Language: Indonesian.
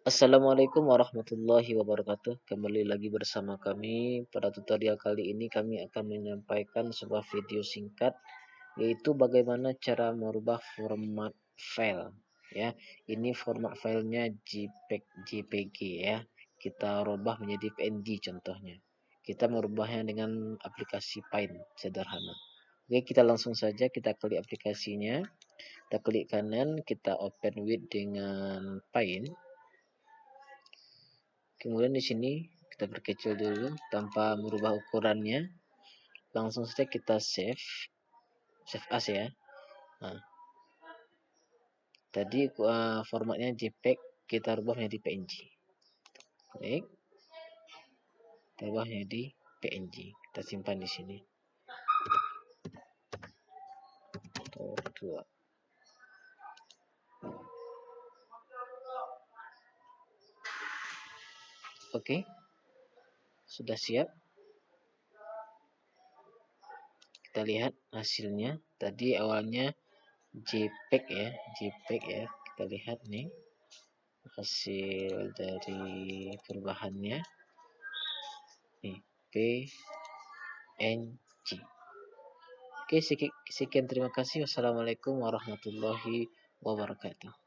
Assalamualaikum warahmatullahi wabarakatuh. Kembali lagi bersama kami. Pada tutorial kali ini kami akan menyampaikan sebuah video singkat, yaitu bagaimana cara merubah format file. Ya, ini format filenya JPG ya. Kita rubah menjadi PNG contohnya. Kita merubahnya dengan aplikasi Paint sederhana. Oke, kita langsung saja kita klik aplikasinya. Kita klik kanan, kita open with dengan Paint. Kemudian di sini kita perkecil dulu tanpa merubah ukurannya. Langsung saja kita save as ya. Nah, tadi formatnya JPEG, kita rubah menjadi PNG. Klik, kita rubah menjadi PNG. Kita simpan di sini. Oke, sudah siap. Kita lihat hasilnya. Tadi awalnya JPEG ya, Kita lihat nih hasil dari perubahannya. Nih, PNG. Oke, sekian terima kasih. Wassalamualaikum warahmatullahi wabarakatuh.